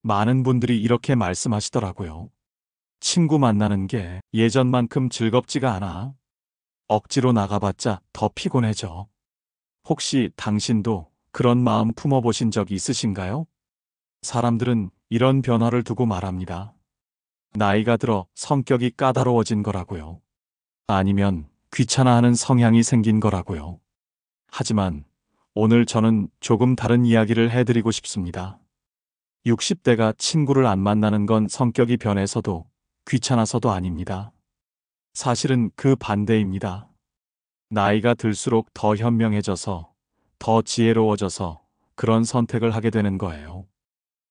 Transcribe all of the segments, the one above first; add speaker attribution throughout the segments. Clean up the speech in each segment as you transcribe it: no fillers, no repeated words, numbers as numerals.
Speaker 1: 많은 분들이 이렇게 말씀하시더라고요. 친구 만나는 게 예전만큼 즐겁지가 않아. 억지로 나가봤자 더 피곤해져. 혹시 당신도 그런 마음 품어보신 적 있으신가요? 사람들은 이런 변화를 두고 말합니다. 나이가 들어 성격이 까다로워진 거라고요. 아니면 귀찮아하는 성향이 생긴 거라고요. 하지만 오늘 저는 조금 다른 이야기를 해드리고 싶습니다. 60대가 친구를 안 만나는 건 성격이 변해서도 귀찮아서도 아닙니다. 사실은 그 반대입니다. 나이가 들수록 더 현명해져서, 더 지혜로워져서 그런 선택을 하게 되는 거예요.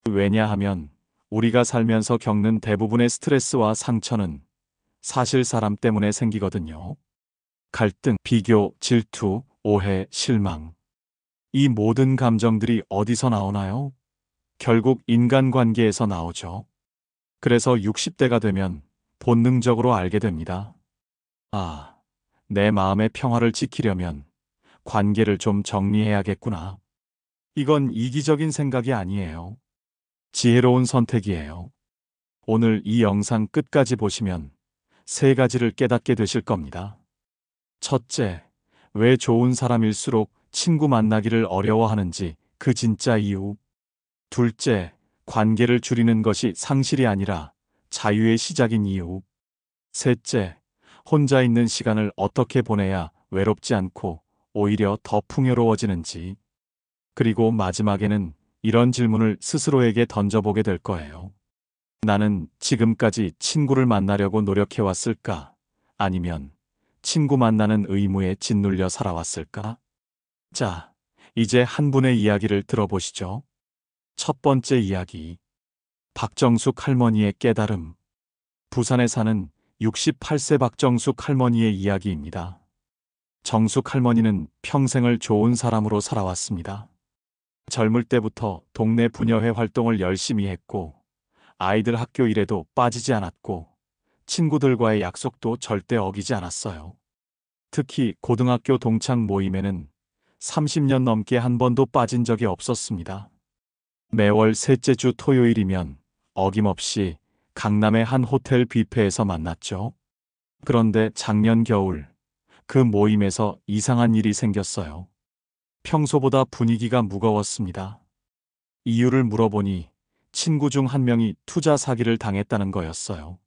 Speaker 1: 왜냐하면 우리가 살면서 겪는 대부분의 스트레스와 상처는 사실 사람 때문에 생기거든요. 갈등, 비교, 질투, 오해, 실망. 이 모든 감정들이 어디서 나오나요? 결국 인간관계에서 나오죠. 그래서 60대가 되면 본능적으로 알게 됩니다. 아, 내 마음의 평화를 지키려면 관계를 좀 정리해야겠구나. 이건 이기적인 생각이 아니에요. 지혜로운 선택이에요. 오늘 이 영상 끝까지 보시면 세 가지를 깨닫게 되실 겁니다. 첫째, 왜 좋은 사람일수록 친구 만나기를 어려워하는지 그 진짜 이유. 둘째, 관계를 줄이는 것이 상실이 아니라 자유의 시작인 이유. 셋째, 혼자 있는 시간을 어떻게 보내야 외롭지 않고 오히려 더 풍요로워지는지. 그리고 마지막에는 이런 질문을 스스로에게 던져보게 될 거예요. 나는 지금까지 친구를 만나려고 노력해왔을까? 아니면 친구 만나는 의무에 짓눌려 살아왔을까? 자, 이제 한 분의 이야기를 들어보시죠. 첫 번째 이야기. 박정숙 할머니의 깨달음. 부산에 사는 68세 박정숙 할머니의 이야기입니다. 정숙 할머니는 평생을 좋은 사람으로 살아왔습니다. 젊을 때부터 동네 부녀회 활동을 열심히 했고, 아이들 학교 일에도 빠지지 않았고, 친구들과의 약속도 절대 어기지 않았어요. 특히 고등학교 동창 모임에는 30년 넘게 한 번도 빠진 적이 없었습니다. 매월 셋째 주 토요일이면 어김없이 강남의 한 호텔 뷔페에서 만났죠. 그런데 작년 겨울 그 모임에서 이상한 일이 생겼어요. 평소보다 분위기가 무거웠습니다. 이유를 물어보니 친구 중 한 명이 투자 사기를 당했다는 거였어요.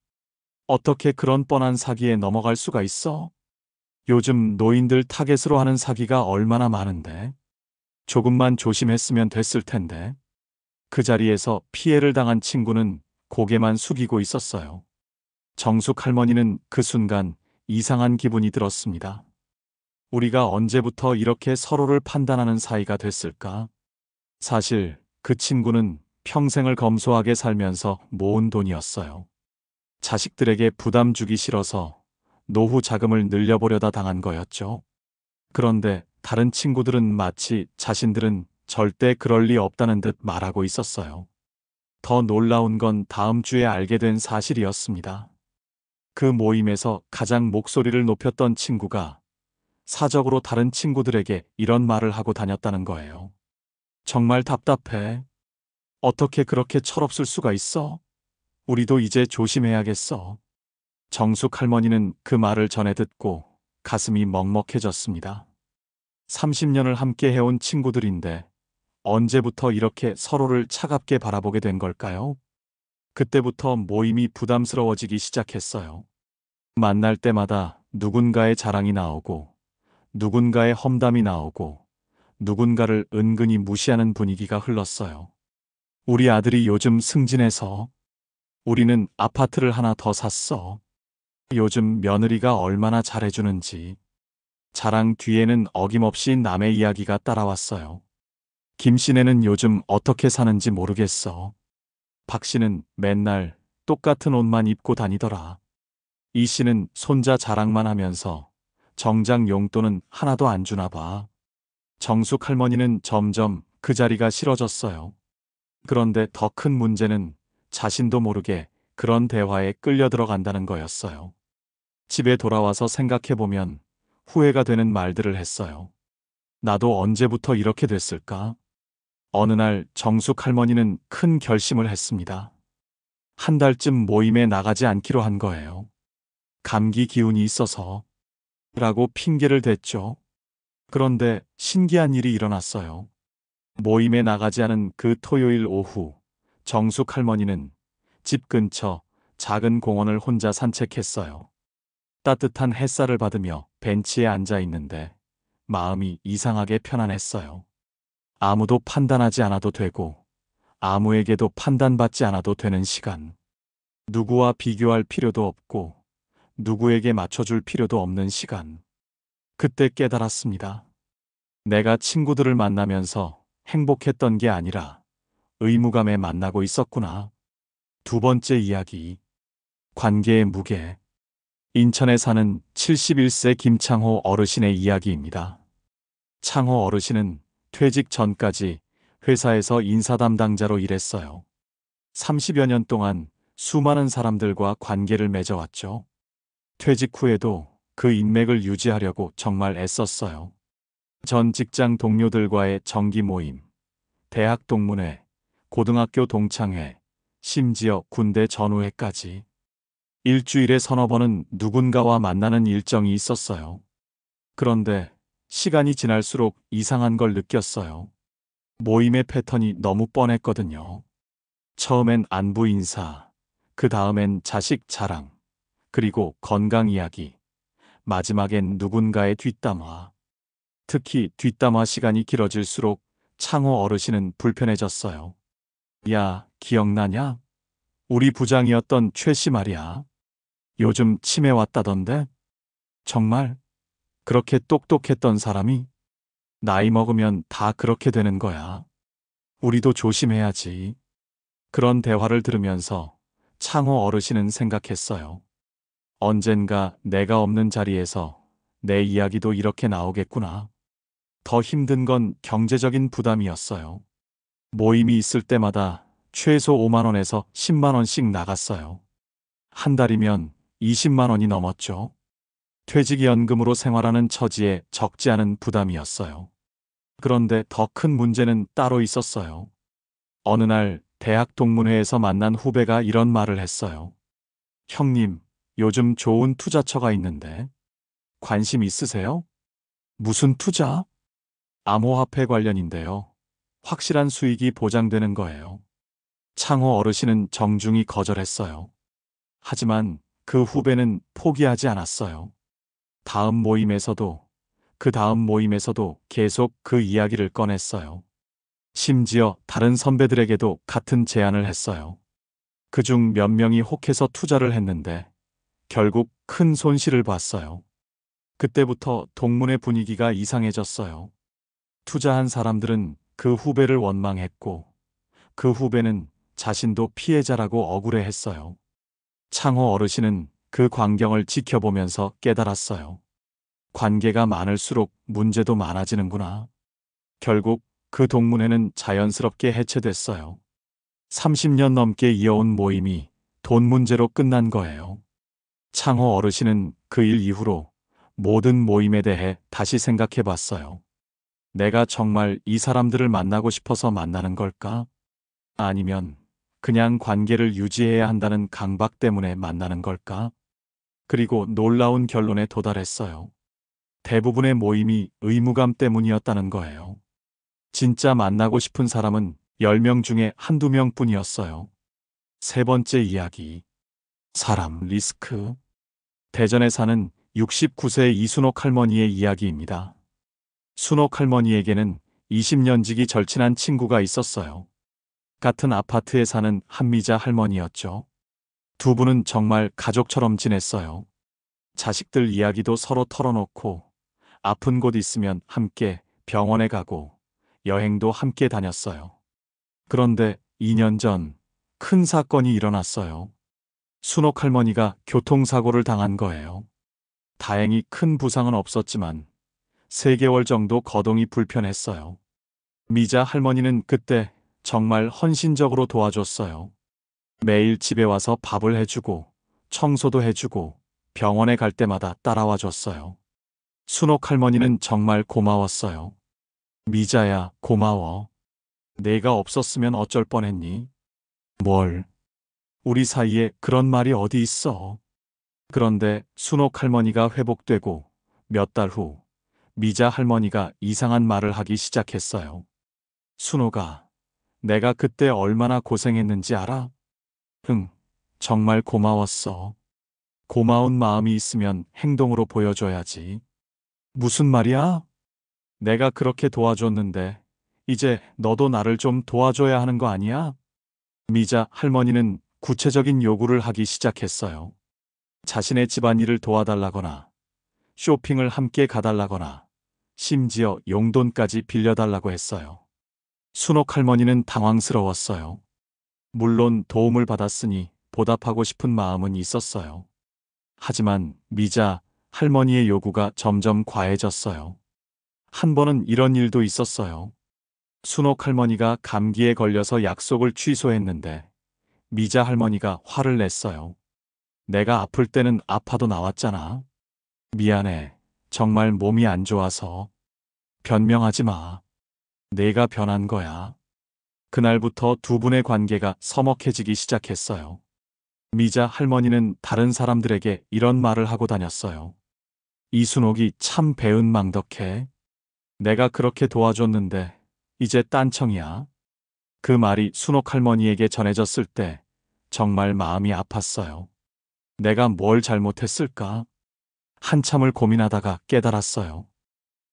Speaker 1: 어떻게 그런 뻔한 사기에 넘어갈 수가 있어? 요즘 노인들 타겟으로 하는 사기가 얼마나 많은데. 조금만 조심했으면 됐을 텐데. 그 자리에서 피해를 당한 친구는 고개만 숙이고 있었어요. 정숙 할머니는 그 순간 이상한 기분이 들었습니다. 우리가 언제부터 이렇게 서로를 판단하는 사이가 됐을까? 사실 그 친구는 평생을 검소하게 살면서 모은 돈이었어요. 자식들에게 부담 주기 싫어서 노후 자금을 늘려보려다 당한 거였죠. 그런데 다른 친구들은 마치 자신들은 절대 그럴 리 없다는 듯 말하고 있었어요. 더 놀라운 건 다음 주에 알게 된 사실이었습니다. 그 모임에서 가장 목소리를 높였던 친구가 사적으로 다른 친구들에게 이런 말을 하고 다녔다는 거예요. 정말 답답해. 어떻게 그렇게 철없을 수가 있어? 우리도 이제 조심해야겠어. 정숙 할머니는 그 말을 전해 듣고 가슴이 먹먹해졌습니다. 30년을 함께 해온 친구들인데 언제부터 이렇게 서로를 차갑게 바라보게 된 걸까요? 그때부터 모임이 부담스러워지기 시작했어요. 만날 때마다 누군가의 자랑이 나오고, 누군가의 험담이 나오고, 누군가를 은근히 무시하는 분위기가 흘렀어요. 우리 아들이 요즘 승진해서, 우리는 아파트를 하나 더 샀어. 요즘 며느리가 얼마나 잘해주는지. 자랑 뒤에는 어김없이 남의 이야기가 따라왔어요. 김 씨네는 요즘 어떻게 사는지 모르겠어. 박 씨는 맨날 똑같은 옷만 입고 다니더라. 이 씨는 손자 자랑만 하면서 정장 용돈은 하나도 안 주나 봐. 정숙 할머니는 점점 그 자리가 싫어졌어요. 그런데 더 큰 문제는 자신도 모르게 그런 대화에 끌려 들어간다는 거였어요. 집에 돌아와서 생각해보면 후회가 되는 말들을 했어요. 나도 언제부터 이렇게 됐을까? 어느 날 정숙 할머니는 큰 결심을 했습니다. 한 달쯤 모임에 나가지 않기로 한 거예요. 감기 기운이 있어서 라고 핑계를 댔죠. 그런데 신기한 일이 일어났어요. 모임에 나가지 않은 그 토요일 오후, 정숙 할머니는 집 근처 작은 공원을 혼자 산책했어요. 따뜻한 햇살을 받으며 벤치에 앉아 있는데 마음이 이상하게 편안했어요. 아무도 판단하지 않아도 되고 아무에게도 판단받지 않아도 되는 시간. 누구와 비교할 필요도 없고 누구에게 맞춰줄 필요도 없는 시간. 그때 깨달았습니다. 내가 친구들을 만나면서 행복했던 게 아니라 의무감에 만나고 있었구나. 두 번째 이야기. 관계의 무게. 인천에 사는 71세 김창호 어르신의 이야기입니다. 창호 어르신은 퇴직 전까지 회사에서 인사 담당자로 일했어요. 30여 년 동안 수많은 사람들과 관계를 맺어왔죠. 퇴직 후에도 그 인맥을 유지하려고 정말 애썼어요. 전 직장 동료들과의 정기 모임, 대학 동문회, 고등학교 동창회, 심지어 군대 전우회까지. 일주일에 서너 번은 누군가와 만나는 일정이 있었어요. 그런데 시간이 지날수록 이상한 걸 느꼈어요. 모임의 패턴이 너무 뻔했거든요. 처음엔 안부 인사, 그 다음엔 자식 자랑, 그리고 건강 이야기, 마지막엔 누군가의 뒷담화. 특히 뒷담화 시간이 길어질수록 창호 어르신은 불편해졌어요. 야, 기억나냐? 우리 부장이었던 최 씨 말이야. 요즘 치매 왔다던데? 정말? 그렇게 똑똑했던 사람이? 나이 먹으면 다 그렇게 되는 거야. 우리도 조심해야지. 그런 대화를 들으면서 창호 어르신은 생각했어요. 언젠가 내가 없는 자리에서 내 이야기도 이렇게 나오겠구나. 더 힘든 건 경제적인 부담이었어요. 모임이 있을 때마다 최소 5만 원에서 10만 원씩 나갔어요. 한 달이면 20만 원이 넘었죠. 퇴직연금으로 생활하는 처지에 적지 않은 부담이었어요. 그런데 더 큰 문제는 따로 있었어요. 어느 날 대학 동문회에서 만난 후배가 이런 말을 했어요. 형님, 요즘 좋은 투자처가 있는데 관심 있으세요? 무슨 투자? 암호화폐 관련인데요. 확실한 수익이 보장되는 거예요. 창호 어르신은 정중히 거절했어요. 하지만 그 후배는 포기하지 않았어요. 다음 모임에서도 그 다음 모임에서도 계속 그 이야기를 꺼냈어요. 심지어 다른 선배들에게도 같은 제안을 했어요. 그중 몇 명이 혹해서 투자를 했는데 결국 큰 손실을 봤어요. 그때부터 동문회 분위기가 이상해졌어요. 투자한 사람들은 그 후배를 원망했고 그 후배는 자신도 피해자라고 억울해했어요. 창호 어르신은 그 광경을 지켜보면서 깨달았어요. 관계가 많을수록 문제도 많아지는구나. 결국 그 동문회는 자연스럽게 해체됐어요. 30년 넘게 이어온 모임이 돈 문제로 끝난 거예요. 창호 어르신은 그 일 이후로 모든 모임에 대해 다시 생각해 봤어요. 내가 정말 이 사람들을 만나고 싶어서 만나는 걸까? 아니면 그냥 관계를 유지해야 한다는 강박 때문에 만나는 걸까? 그리고 놀라운 결론에 도달했어요. 대부분의 모임이 의무감 때문이었다는 거예요. 진짜 만나고 싶은 사람은 10명 중에 한두 명뿐이었어요. 세 번째 이야기. 사람 리스크. 대전에 사는 69세 이순옥 할머니의 이야기입니다. 순옥 할머니에게는 20년 지기 절친한 친구가 있었어요. 같은 아파트에 사는 한미자 할머니였죠. 두 분은 정말 가족처럼 지냈어요. 자식들 이야기도 서로 털어놓고 아픈 곳 있으면 함께 병원에 가고 여행도 함께 다녔어요. 그런데 2년 전 큰 사건이 일어났어요. 순옥 할머니가 교통사고를 당한 거예요. 다행히 큰 부상은 없었지만 3개월 정도 거동이 불편했어요. 미자 할머니는 그때 정말 헌신적으로 도와줬어요. 매일 집에 와서 밥을 해주고 청소도 해주고 병원에 갈 때마다 따라와 줬어요. 순옥 할머니는 정말 고마웠어요. 미자야, 고마워. 내가 없었으면 어쩔 뻔했니? 뭘? 우리 사이에 그런 말이 어디 있어? 그런데 순옥 할머니가 회복되고 몇 달 후 미자 할머니가 이상한 말을 하기 시작했어요. 순옥아, 내가 그때 얼마나 고생했는지 알아? 응, 정말 고마웠어. 고마운 마음이 있으면 행동으로 보여줘야지. 무슨 말이야? 내가 그렇게 도와줬는데 이제 너도 나를 좀 도와줘야 하는 거 아니야? 미자 할머니는 구체적인 요구를 하기 시작했어요. 자신의 집안일을 도와달라거나 쇼핑을 함께 가달라거나 심지어 용돈까지 빌려달라고 했어요. 순옥 할머니는 당황스러웠어요. 물론 도움을 받았으니 보답하고 싶은 마음은 있었어요. 하지만 미자 할머니의 요구가 점점 과해졌어요. 한 번은 이런 일도 있었어요. 순옥 할머니가 감기에 걸려서 약속을 취소했는데 미자 할머니가 화를 냈어요. 내가 아플 때는 아파도 나왔잖아. 미안해. 정말 몸이 안 좋아서. 변명하지 마. 내가 변한 거야. 그날부터 두 분의 관계가 서먹해지기 시작했어요. 미자 할머니는 다른 사람들에게 이런 말을 하고 다녔어요. 이순옥이 참 배은망덕해. 내가 그렇게 도와줬는데 이제 딴청이야. 그 말이 순옥 할머니에게 전해졌을 때 정말 마음이 아팠어요. 내가 뭘 잘못했을까? 한참을 고민하다가 깨달았어요.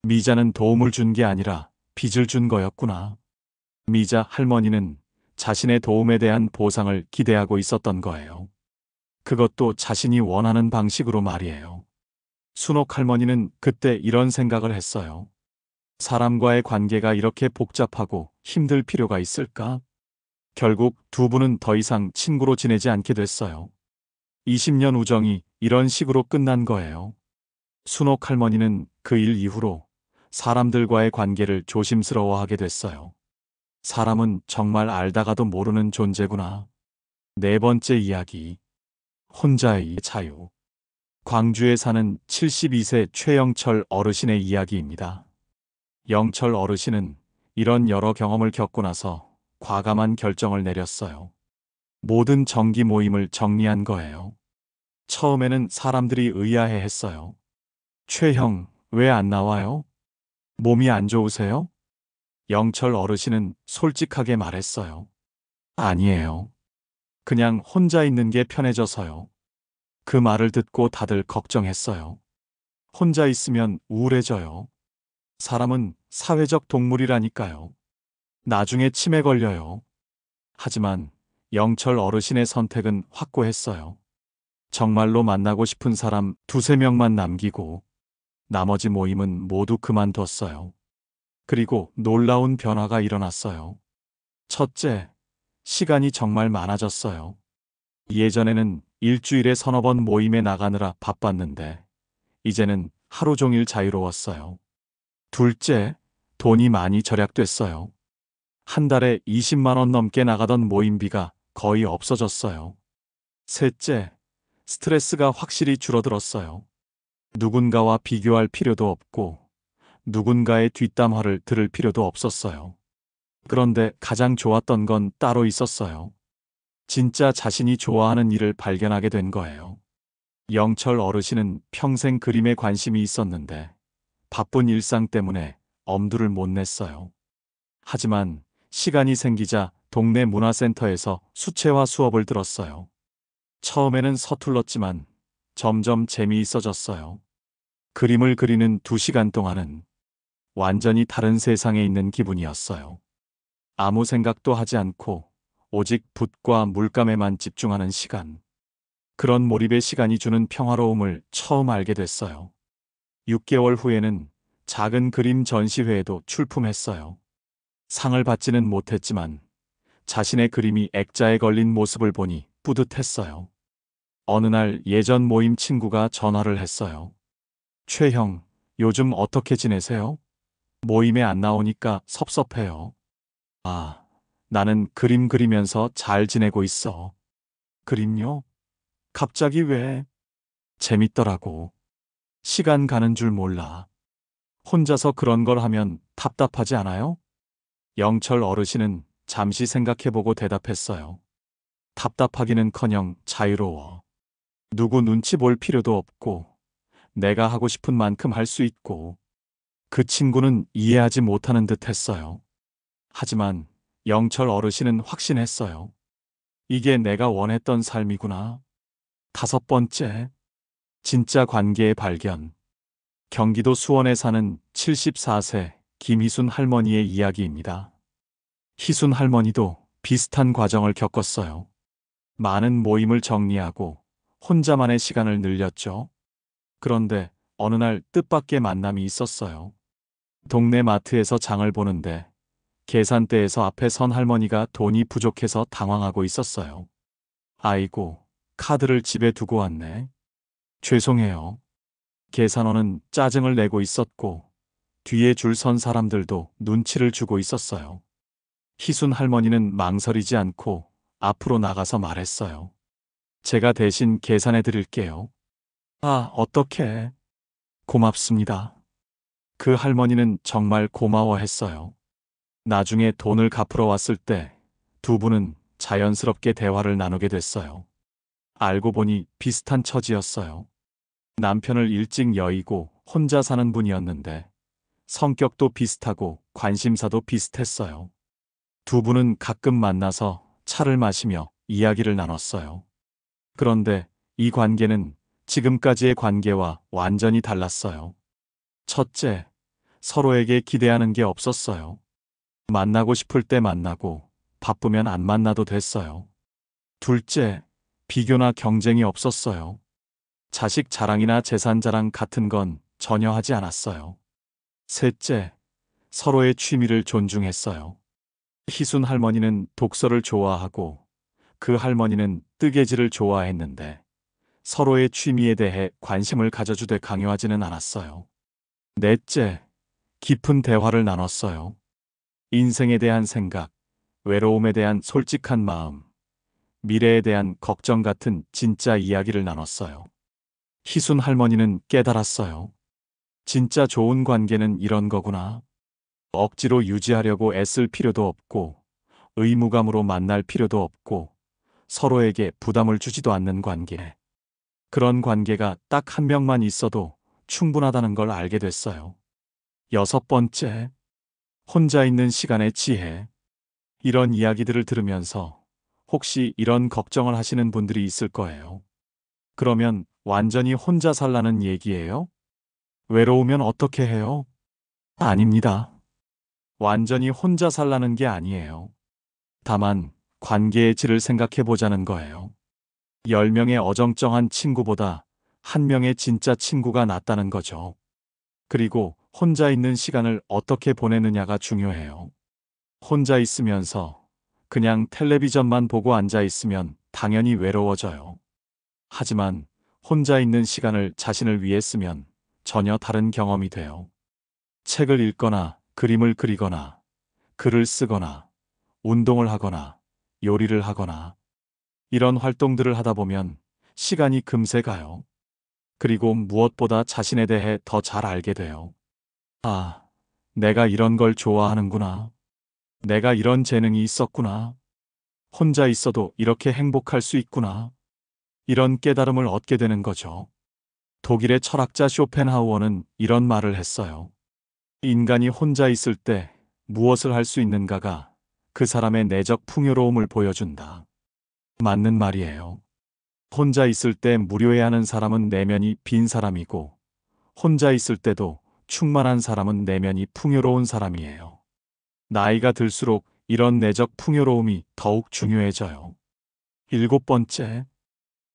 Speaker 1: 미자는 도움을 준 게 아니라 빚을 준 거였구나. 미자 할머니는 자신의 도움에 대한 보상을 기대하고 있었던 거예요. 그것도 자신이 원하는 방식으로 말이에요. 순옥 할머니는 그때 이런 생각을 했어요. 사람과의 관계가 이렇게 복잡하고 힘들 필요가 있을까? 결국 두 분은 더 이상 친구로 지내지 않게 됐어요. 20년 우정이 이런 식으로 끝난 거예요. 순옥 할머니는 그 일 이후로 사람들과의 관계를 조심스러워하게 됐어요. 사람은 정말 알다가도 모르는 존재구나. 네 번째 이야기. 혼자의 자유. 광주에 사는 72세 최영철 어르신의 이야기입니다. 영철 어르신은 이런 여러 경험을 겪고 나서 과감한 결정을 내렸어요. 모든 정기 모임을 정리한 거예요. 처음에는 사람들이 의아해 했어요. 최형, 왜 안 나와요? 몸이 안 좋으세요? 영철 어르신은 솔직하게 말했어요. 아니에요. 그냥 혼자 있는 게 편해져서요. 그 말을 듣고 다들 걱정했어요. 혼자 있으면 우울해져요. 사람은 사회적 동물이라니까요. 나중에 치매 걸려요. 하지만 영철 어르신의 선택은 확고했어요. 정말로 만나고 싶은 사람 두세 명만 남기고 나머지 모임은 모두 그만뒀어요. 그리고 놀라운 변화가 일어났어요. 첫째, 시간이 정말 많아졌어요. 예전에는 일주일에 서너 번 모임에 나가느라 바빴는데 이제는 하루 종일 자유로웠어요. 둘째, 돈이 많이 절약됐어요. 한 달에 20만 원 넘게 나가던 모임비가 거의 없어졌어요. 셋째, 스트레스가 확실히 줄어들었어요. 누군가와 비교할 필요도 없고 누군가의 뒷담화를 들을 필요도 없었어요. 그런데 가장 좋았던 건 따로 있었어요. 진짜 자신이 좋아하는 일을 발견하게 된 거예요. 영철 어르신은 평생 그림에 관심이 있었는데 바쁜 일상 때문에 엄두를 못 냈어요. 하지만 시간이 생기자 동네 문화센터에서 수채화 수업을 들었어요. 처음에는 서툴렀지만 점점 재미있어졌어요. 그림을 그리는 2시간 동안은 완전히 다른 세상에 있는 기분이었어요. 아무 생각도 하지 않고 오직 붓과 물감에만 집중하는 시간. 그런 몰입의 시간이 주는 평화로움을 처음 알게 됐어요. 6개월 후에는 작은 그림 전시회에도 출품했어요. 상을 받지는 못했지만 자신의 그림이 액자에 걸린 모습을 보니 뿌듯했어요. 어느 날 예전 모임 친구가 전화를 했어요. 최형, 요즘 어떻게 지내세요? 모임에 안 나오니까 섭섭해요. 아, 나는 그림 그리면서 잘 지내고 있어. 그림요? 갑자기 왜? 재밌더라고. 시간 가는 줄 몰라. 혼자서 그런 걸 하면 답답하지 않아요? 영철 어르신은 잠시 생각해보고 대답했어요. 답답하기는커녕 자유로워. 누구 눈치 볼 필요도 없고 내가 하고 싶은 만큼 할 수 있고. 그 친구는 이해하지 못하는 듯 했어요. 하지만 영철 어르신은 확신했어요. 이게 내가 원했던 삶이구나. 5번째, 진짜 관계의 발견. 경기도 수원에 사는 74세 김희순 할머니의 이야기입니다. 희순 할머니도 비슷한 과정을 겪었어요. 많은 모임을 정리하고 혼자만의 시간을 늘렸죠. 그런데 어느 날 뜻밖의 만남이 있었어요. 동네 마트에서 장을 보는데 계산대에서 앞에 선 할머니가 돈이 부족해서 당황하고 있었어요. 아이고, 카드를 집에 두고 왔네. 죄송해요. 계산원은 짜증을 내고 있었고 뒤에 줄 선 사람들도 눈치를 주고 있었어요. 희순 할머니는 망설이지 않고 앞으로 나가서 말했어요. 제가 대신 계산해 드릴게요. 아, 어떡해. 고맙습니다. 그 할머니는 정말 고마워했어요. 나중에 돈을 갚으러 왔을 때 두 분은 자연스럽게 대화를 나누게 됐어요. 알고 보니 비슷한 처지였어요. 남편을 일찍 여의고 혼자 사는 분이었는데 성격도 비슷하고 관심사도 비슷했어요. 두 분은 가끔 만나서 차를 마시며 이야기를 나눴어요. 그런데 이 관계는 지금까지의 관계와 완전히 달랐어요. 첫째, 서로에게 기대하는 게 없었어요. 만나고 싶을 때 만나고 바쁘면 안 만나도 됐어요. 둘째, 비교나 경쟁이 없었어요. 자식 자랑이나 재산 자랑 같은 건 전혀 하지 않았어요. 셋째, 서로의 취미를 존중했어요. 희순 할머니는 독서를 좋아하고 그 할머니는 뜨개질을 좋아했는데 서로의 취미에 대해 관심을 가져주되 강요하지는 않았어요. 넷째, 깊은 대화를 나눴어요. 인생에 대한 생각, 외로움에 대한 솔직한 마음, 미래에 대한 걱정 같은 진짜 이야기를 나눴어요. 희순 할머니는 깨달았어요. 진짜 좋은 관계는 이런 거구나. 억지로 유지하려고 애쓸 필요도 없고, 의무감으로 만날 필요도 없고, 서로에게 부담을 주지도 않는 관계. 그런 관계가 딱 한 명만 있어도 충분하다는 걸 알게 됐어요. 6번째, 혼자 있는 시간의 지혜. 이런 이야기들을 들으면서 혹시 이런 걱정을 하시는 분들이 있을 거예요. 그러면 완전히 혼자 살라는 얘기예요? 외로우면 어떻게 해요? 아닙니다. 완전히 혼자 살라는 게 아니에요. 다만 관계의 질을 생각해 보자는 거예요. 10명의 어정쩡한 친구보다 1명의 진짜 친구가 낫다는 거죠. 그리고 혼자 있는 시간을 어떻게 보내느냐가 중요해요. 혼자 있으면서 그냥 텔레비전만 보고 앉아 있으면 당연히 외로워져요. 하지만 혼자 있는 시간을 자신을 위해 쓰면 전혀 다른 경험이 돼요. 책을 읽거나 그림을 그리거나 글을 쓰거나 운동을 하거나 요리를 하거나 이런 활동들을 하다 보면 시간이 금세 가요. 그리고 무엇보다 자신에 대해 더 잘 알게 돼요. 아, 내가 이런 걸 좋아하는구나. 내가 이런 재능이 있었구나. 혼자 있어도 이렇게 행복할 수 있구나. 이런 깨달음을 얻게 되는 거죠. 독일의 철학자 쇼펜하우어는 이런 말을 했어요. 인간이 혼자 있을 때 무엇을 할 수 있는가가 그 사람의 내적 풍요로움을 보여준다. 맞는 말이에요. 혼자 있을 때 무료해하는 사람은 내면이 빈 사람이고, 혼자 있을 때도 충만한 사람은 내면이 풍요로운 사람이에요. 나이가 들수록 이런 내적 풍요로움이 더욱 중요해져요. 7번째,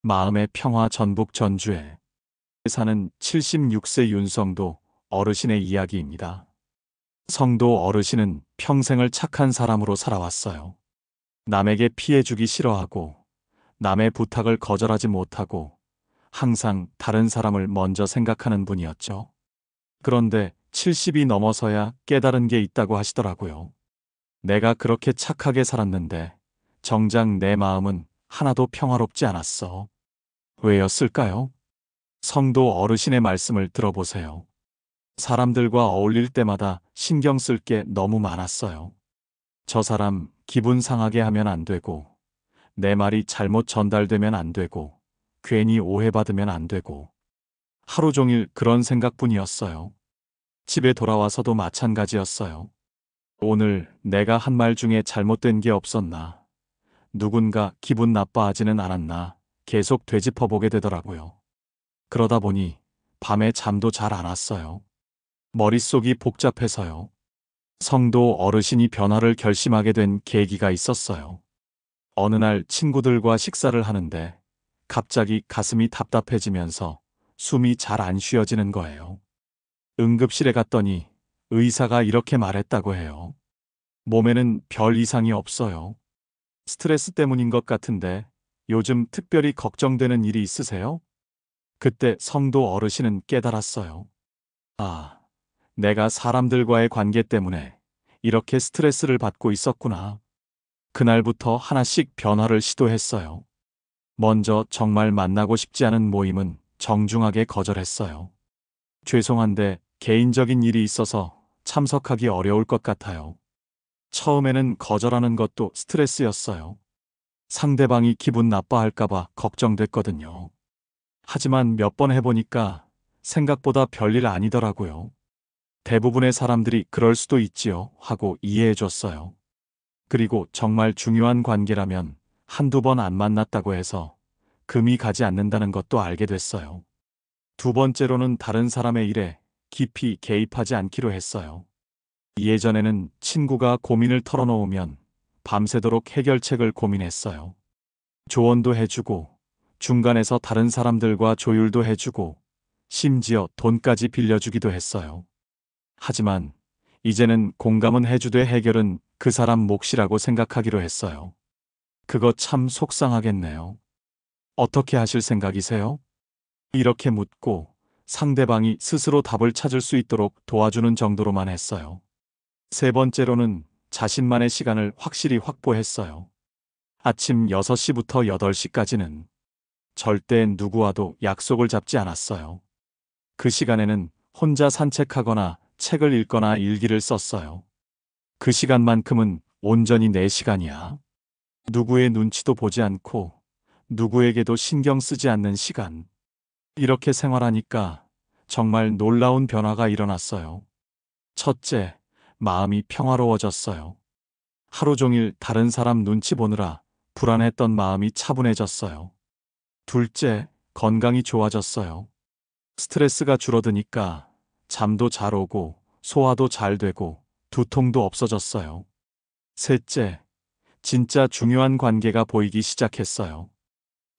Speaker 1: 마음의 평화. 전북 전주에 사는 76세 윤성도 어르신의 이야기입니다. 성도 어르신은 평생을 착한 사람으로 살아왔어요. 남에게 피해 주기 싫어하고 남의 부탁을 거절하지 못하고 항상 다른 사람을 먼저 생각하는 분이었죠. 그런데 70이 넘어서야 깨달은 게 있다고 하시더라고요. 내가 그렇게 착하게 살았는데 정작 내 마음은 하나도 평화롭지 않았어. 왜였을까요? 성도 어르신의 말씀을 들어보세요. 사람들과 어울릴 때마다 신경 쓸 게 너무 많았어요. 저 사람 기분 상하게 하면 안 되고, 내 말이 잘못 전달되면 안 되고, 괜히 오해받으면 안 되고, 하루 종일 그런 생각뿐이었어요. 집에 돌아와서도 마찬가지였어요. 오늘 내가 한 말 중에 잘못된 게 없었나? 누군가 기분 나빠하지는 않았나? 계속 되짚어보게 되더라고요. 그러다 보니 밤에 잠도 잘 안 왔어요. 머릿속이 복잡해서요. 성도 어르신이 변화를 결심하게 된 계기가 있었어요. 어느 날 친구들과 식사를 하는데 갑자기 가슴이 답답해지면서 숨이 잘 안 쉬어지는 거예요. 응급실에 갔더니 의사가 이렇게 말했다고 해요. 몸에는 별 이상이 없어요. 스트레스 때문인 것 같은데 요즘 특별히 걱정되는 일이 있으세요? 그때 성도 어르신은 깨달았어요. 아, 내가 사람들과의 관계 때문에 이렇게 스트레스를 받고 있었구나. 그날부터 하나씩 변화를 시도했어요. 먼저 정말 만나고 싶지 않은 모임은 정중하게 거절했어요. 죄송한데 개인적인 일이 있어서 참석하기 어려울 것 같아요. 처음에는 거절하는 것도 스트레스였어요. 상대방이 기분 나빠할까봐 걱정됐거든요. 하지만 몇 번 해보니까 생각보다 별일 아니더라고요. 대부분의 사람들이 그럴 수도 있지요 하고 이해해줬어요. 그리고 정말 중요한 관계라면 한두 번 안 만났다고 해서 금이 가지 않는다는 것도 알게 됐어요. 두 번째로는 다른 사람의 일에 깊이 개입하지 않기로 했어요. 예전에는 친구가 고민을 털어놓으면 밤새도록 해결책을 고민했어요. 조언도 해주고, 중간에서 다른 사람들과 조율도 해주고, 심지어 돈까지 빌려주기도 했어요. 하지만 이제는 공감은 해주되 해결은 그 사람 몫이라고 생각하기로 했어요. 그거 참 속상하겠네요. 어떻게 하실 생각이세요? 이렇게 묻고 상대방이 스스로 답을 찾을 수 있도록 도와주는 정도로만 했어요. 세 번째로는 자신만의 시간을 확실히 확보했어요. 아침 6시부터 8시까지는 절대 누구와도 약속을 잡지 않았어요. 그 시간에는 혼자 산책하거나 책을 읽거나 일기를 썼어요. 그 시간만큼은 온전히 내 시간이야. 누구의 눈치도 보지 않고 누구에게도 신경 쓰지 않는 시간. 이렇게 생활하니까 정말 놀라운 변화가 일어났어요. 첫째, 마음이 평화로워졌어요. 하루 종일 다른 사람 눈치 보느라 불안했던 마음이 차분해졌어요. 둘째, 건강이 좋아졌어요. 스트레스가 줄어드니까 잠도 잘 오고 소화도 잘 되고 두통도 없어졌어요. 셋째, 진짜 중요한 관계가 보이기 시작했어요.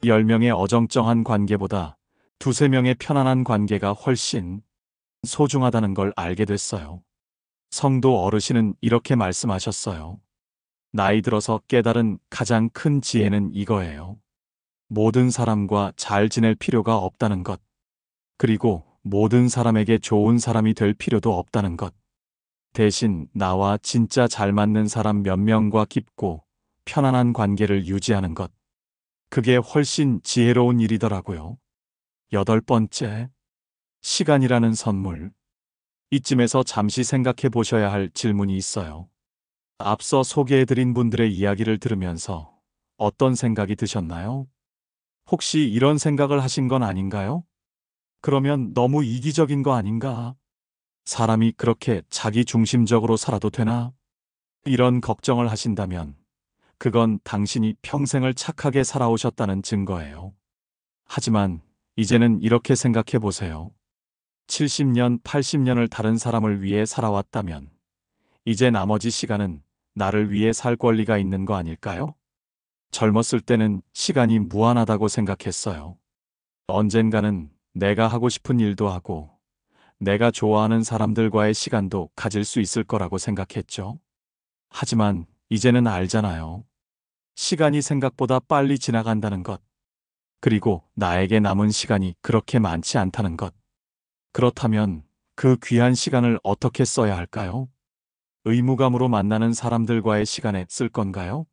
Speaker 1: 10명의 어정쩡한 관계보다 두세 명의 편안한 관계가 훨씬 소중하다는 걸 알게 됐어요. 성도 어르신은 이렇게 말씀하셨어요. 나이 들어서 깨달은 가장 큰 지혜는 이거예요. 모든 사람과 잘 지낼 필요가 없다는 것. 그리고 모든 사람에게 좋은 사람이 될 필요도 없다는 것. 대신 나와 진짜 잘 맞는 사람 몇 명과 깊고 편안한 관계를 유지하는 것. 그게 훨씬 지혜로운 일이더라고요. 여덟 번째, 시간이라는 선물. 이쯤에서 잠시 생각해 보셔야 할 질문이 있어요. 앞서 소개해드린 분들의 이야기를 들으면서 어떤 생각이 드셨나요? 혹시 이런 생각을 하신 건 아닌가요? 그러면 너무 이기적인 거 아닌가? 사람이 그렇게 자기 중심적으로 살아도 되나? 이런 걱정을 하신다면 그건 당신이 평생을 착하게 살아오셨다는 증거예요. 하지만 이제는 이렇게 생각해 보세요. 70년, 80년을 다른 사람을 위해 살아왔다면 이제 나머지 시간은 나를 위해 살 권리가 있는 거 아닐까요? 젊었을 때는 시간이 무한하다고 생각했어요. 언젠가는 내가 하고 싶은 일도 하고 내가 좋아하는 사람들과의 시간도 가질 수 있을 거라고 생각했죠. 하지만 이제는 알잖아요. 시간이 생각보다 빨리 지나간다는 것. 그리고 나에게 남은 시간이 그렇게 많지 않다는 것. 그렇다면 그 귀한 시간을 어떻게 써야 할까요? 의무감으로 만나는 사람들과의 시간에 쓸 건가요?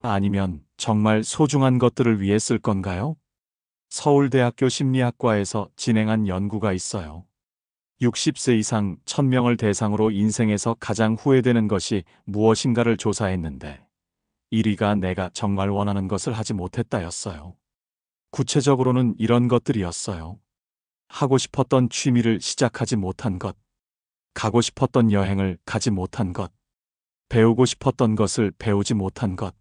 Speaker 1: 아니면 정말 소중한 것들을 위해 쓸 건가요? 서울대학교 심리학과에서 진행한 연구가 있어요. 60세 이상 1000명을 대상으로 인생에서 가장 후회되는 것이 무엇인가를 조사했는데 1위가 내가 정말 원하는 것을 하지 못했다였어요. 구체적으로는 이런 것들이었어요. 하고 싶었던 취미를 시작하지 못한 것, 가고 싶었던 여행을 가지 못한 것, 배우고 싶었던 것을 배우지 못한 것,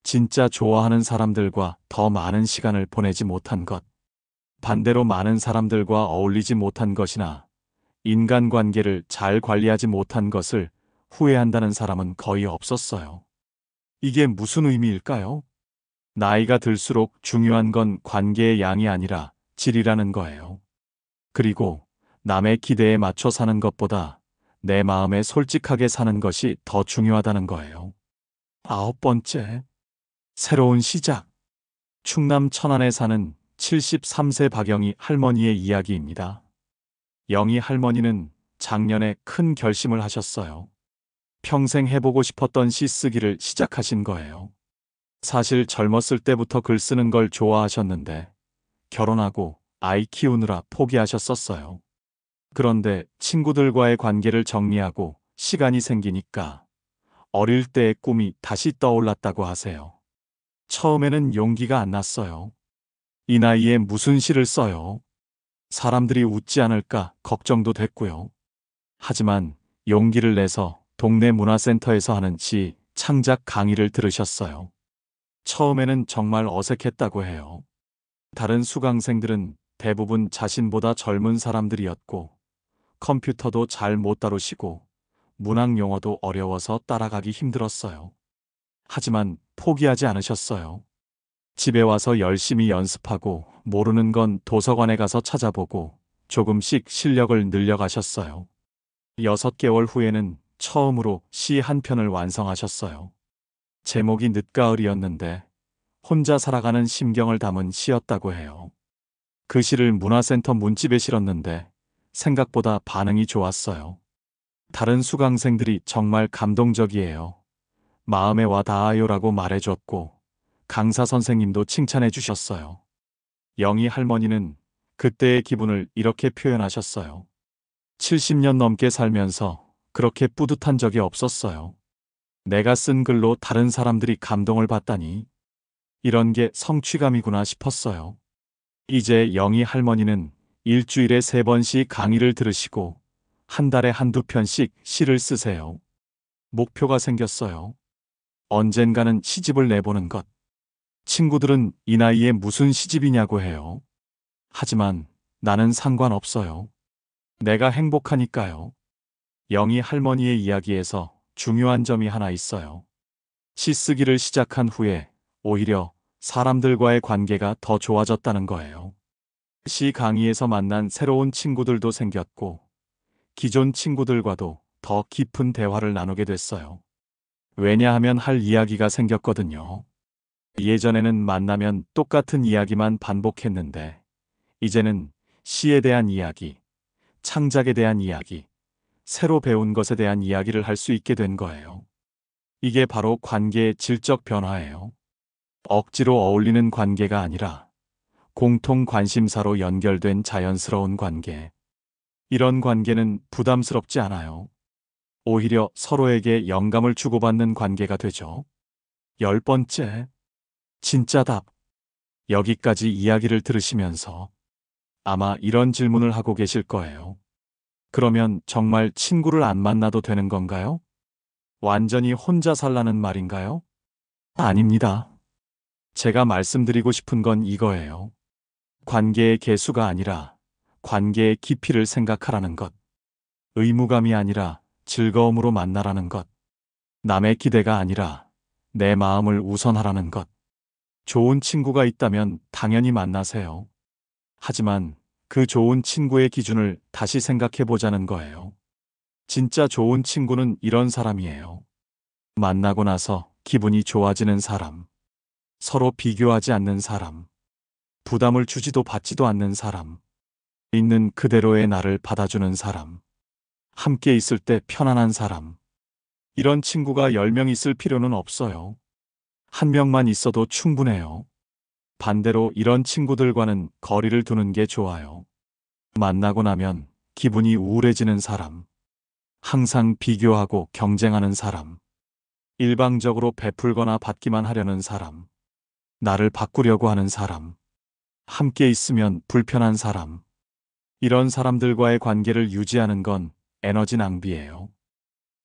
Speaker 1: 진짜 좋아하는 사람들과 더 많은 시간을 보내지 못한 것, 반대로 많은 사람들과 어울리지 못한 것이나 인간관계를 잘 관리하지 못한 것을 후회한다는 사람은 거의 없었어요. 이게 무슨 의미일까요? 나이가 들수록 중요한 건 관계의 양이 아니라 질이라는 거예요. 그리고 남의 기대에 맞춰 사는 것보다 내 마음에 솔직하게 사는 것이 더 중요하다는 거예요. 9번째, 새로운 시작. 충남 천안에 사는 73세 박영희 할머니의 이야기입니다. 영희 할머니는 작년에 큰 결심을 하셨어요. 평생 해보고 싶었던 시 쓰기를 시작하신 거예요. 사실 젊었을 때부터 글 쓰는 걸 좋아하셨는데 결혼하고 아이 키우느라 포기하셨었어요. 그런데 친구들과의 관계를 정리하고 시간이 생기니까 어릴 때의 꿈이 다시 떠올랐다고 하세요. 처음에는 용기가 안 났어요. 이 나이에 무슨 시를 써요? 사람들이 웃지 않을까 걱정도 됐고요. 하지만 용기를 내서 동네 문화센터에서 하는 시 창작 강의를 들으셨어요. 처음에는 정말 어색했다고 해요. 다른 수강생들은 대부분 자신보다 젊은 사람들이었고 컴퓨터도 잘 못 다루시고 문학 용어도 어려워서 따라가기 힘들었어요. 하지만 포기하지 않으셨어요. 집에 와서 열심히 연습하고 모르는 건 도서관에 가서 찾아보고 조금씩 실력을 늘려가셨어요. 6개월 후에는 처음으로 시 한 편을 완성하셨어요. 제목이 늦가을이었는데 혼자 살아가는 심경을 담은 시였다고 해요. 그 시를 문화센터 문집에 실었는데 생각보다 반응이 좋았어요. 다른 수강생들이 정말 감동적이에요. 마음에 와 닿아요라고 말해줬고 강사 선생님도 칭찬해 주셨어요. 영희 할머니는 그때의 기분을 이렇게 표현하셨어요. 70년 넘게 살면서 그렇게 뿌듯한 적이 없었어요. 내가 쓴 글로 다른 사람들이 감동을 받다니 이런 게 성취감이구나 싶었어요. 이제 영희 할머니는 일주일에 3번씩 강의를 들으시고 한 달에 한두 편씩 시를 쓰세요. 목표가 생겼어요. 언젠가는 시집을 내보는 것. 친구들은 이 나이에 무슨 시집이냐고 해요. 하지만 나는 상관없어요. 내가 행복하니까요. 영희 할머니의 이야기에서 중요한 점이 하나 있어요. 시 쓰기를 시작한 후에 오히려 사람들과의 관계가 더 좋아졌다는 거예요. 시 강의에서 만난 새로운 친구들도 생겼고 기존 친구들과도 더 깊은 대화를 나누게 됐어요. 왜냐하면 할 이야기가 생겼거든요. 예전에는 만나면 똑같은 이야기만 반복했는데 이제는 시에 대한 이야기, 창작에 대한 이야기, 새로 배운 것에 대한 이야기를 할 수 있게 된 거예요. 이게 바로 관계의 질적 변화예요. 억지로 어울리는 관계가 아니라 공통 관심사로 연결된 자연스러운 관계. 이런 관계는 부담스럽지 않아요. 오히려 서로에게 영감을 주고받는 관계가 되죠. 10번째, 진짜 답. 여기까지 이야기를 들으시면서 아마 이런 질문을 하고 계실 거예요. 그러면 정말 친구를 안 만나도 되는 건가요? 완전히 혼자 살라는 말인가요? 아닙니다. 제가 말씀드리고 싶은 건 이거예요. 관계의 개수가 아니라 관계의 깊이를 생각하라는 것. 의무감이 아니라 즐거움으로 만나라는 것. 남의 기대가 아니라 내 마음을 우선하라는 것. 좋은 친구가 있다면 당연히 만나세요. 하지만 그 좋은 친구의 기준을 다시 생각해 보자는 거예요. 진짜 좋은 친구는 이런 사람이에요. 만나고 나서 기분이 좋아지는 사람. 서로 비교하지 않는 사람. 부담을 주지도 받지도 않는 사람. 있는 그대로의 나를 받아주는 사람. 함께 있을 때 편안한 사람. 이런 친구가 10명 있을 필요는 없어요. 한 명만 있어도 충분해요. 반대로 이런 친구들과는 거리를 두는 게 좋아요. 만나고 나면 기분이 우울해지는 사람, 항상 비교하고 경쟁하는 사람, 일방적으로 베풀거나 받기만 하려는 사람, 나를 바꾸려고 하는 사람, 함께 있으면 불편한 사람, 이런 사람들과의 관계를 유지하는 건 에너지 낭비예요.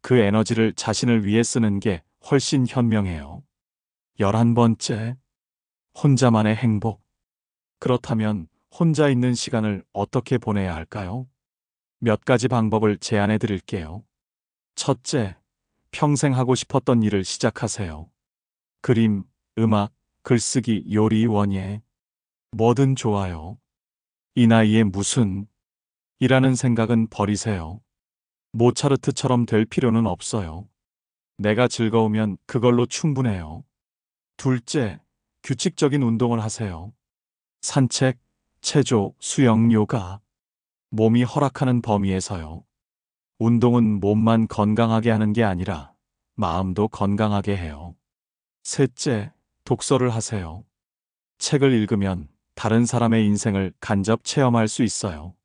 Speaker 1: 그 에너지를 자신을 위해 쓰는 게 훨씬 현명해요. 11번째, 혼자만의 행복. 그렇다면 혼자 있는 시간을 어떻게 보내야 할까요? 몇 가지 방법을 제안해 드릴게요. 첫째, 평생 하고 싶었던 일을 시작하세요. 그림, 음악, 글쓰기, 요리, 원예. 뭐든 좋아요. 이 나이에 무슨 이라는 생각은 버리세요. 모차르트처럼 될 필요는 없어요. 내가 즐거우면 그걸로 충분해요. 둘째, 규칙적인 운동을 하세요. 산책, 체조, 수영, 요가. 몸이 허락하는 범위에서요. 운동은 몸만 건강하게 하는 게 아니라 마음도 건강하게 해요. 셋째, 독서를 하세요. 책을 읽으면 다른 사람의 인생을 간접 체험할 수 있어요.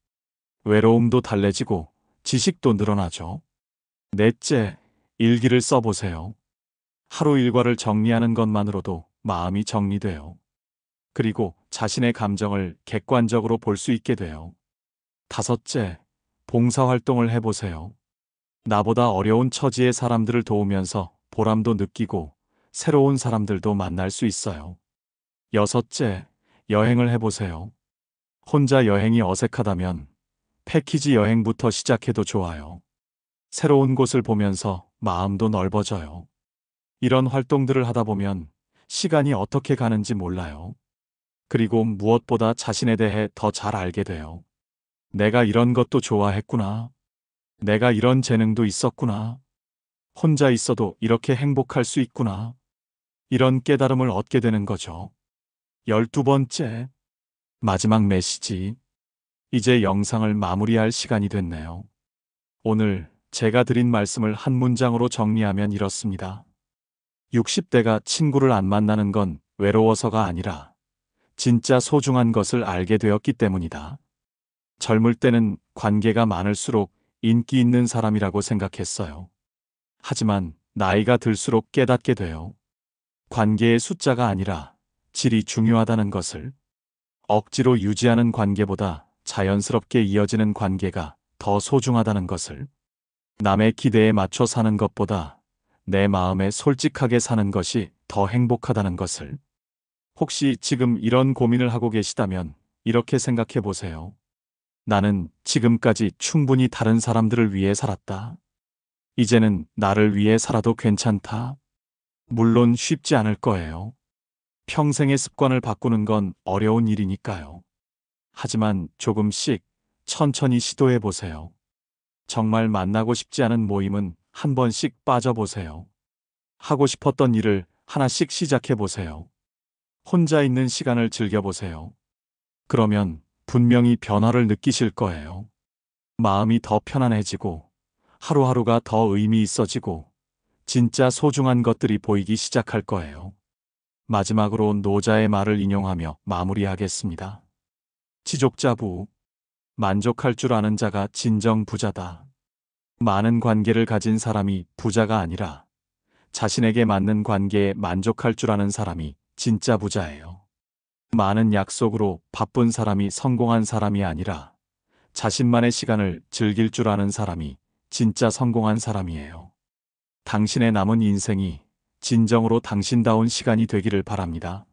Speaker 1: 외로움도 달래지고 지식도 늘어나죠. 넷째, 일기를 써보세요. 하루 일과를 정리하는 것만으로도 마음이 정리돼요. 그리고 자신의 감정을 객관적으로 볼 수 있게 돼요. 다섯째, 봉사활동을 해보세요. 나보다 어려운 처지의 사람들을 도우면서 보람도 느끼고 새로운 사람들도 만날 수 있어요. 여섯째, 여행을 해보세요. 혼자 여행이 어색하다면 패키지 여행부터 시작해도 좋아요. 새로운 곳을 보면서 마음도 넓어져요. 이런 활동들을 하다 보면 시간이 어떻게 가는지 몰라요. 그리고 무엇보다 자신에 대해 더 잘 알게 돼요. 내가 이런 것도 좋아했구나. 내가 이런 재능도 있었구나. 혼자 있어도 이렇게 행복할 수 있구나. 이런 깨달음을 얻게 되는 거죠. 12번째, 마지막 메시지. 이제 영상을 마무리할 시간이 됐네요. 오늘 제가 드린 말씀을 한 문장으로 정리하면 이렇습니다. 60대가 친구를 안 만나는 건 외로워서가 아니라 진짜 소중한 것을 알게 되었기 때문이다. 젊을 때는 관계가 많을수록 인기 있는 사람이라고 생각했어요. 하지만 나이가 들수록 깨닫게 돼요. 관계의 숫자가 아니라 질이 중요하다는 것을. 억지로 유지하는 관계보다 자연스럽게 이어지는 관계가 더 소중하다는 것을. 남의 기대에 맞춰 사는 것보다 내 마음에 솔직하게 사는 것이 더 행복하다는 것을. 혹시 지금 이런 고민을 하고 계시다면 이렇게 생각해 보세요. 나는 지금까지 충분히 다른 사람들을 위해 살았다. 이제는 나를 위해 살아도 괜찮다. 물론 쉽지 않을 거예요. 평생의 습관을 바꾸는 건 어려운 일이니까요. 하지만 조금씩 천천히 시도해 보세요. 정말 만나고 싶지 않은 모임은 한 번씩 빠져보세요. 하고 싶었던 일을 하나씩 시작해 보세요. 혼자 있는 시간을 즐겨보세요. 그러면 분명히 변화를 느끼실 거예요. 마음이 더 편안해지고 하루하루가 더 의미 있어지고 진짜 소중한 것들이 보이기 시작할 거예요. 마지막으로 노자의 말을 인용하며 마무리하겠습니다. 지족자부. 만족할 줄 아는 자가 진정 부자다. 많은 관계를 가진 사람이 부자가 아니라 자신에게 맞는 관계에 만족할 줄 아는 사람이 진짜 부자예요. 많은 약속으로 바쁜 사람이 성공한 사람이 아니라 자신만의 시간을 즐길 줄 아는 사람이 진짜 성공한 사람이에요. 당신의 남은 인생이 진정으로 당신다운 시간이 되기를 바랍니다.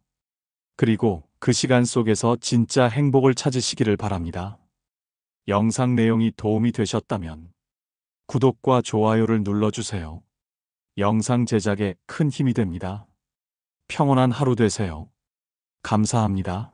Speaker 1: 그리고 그 시간 속에서 진짜 행복을 찾으시기를 바랍니다. 영상 내용이 도움이 되셨다면 구독과 좋아요를 눌러주세요. 영상 제작에 큰 힘이 됩니다. 평온한 하루 되세요. 감사합니다.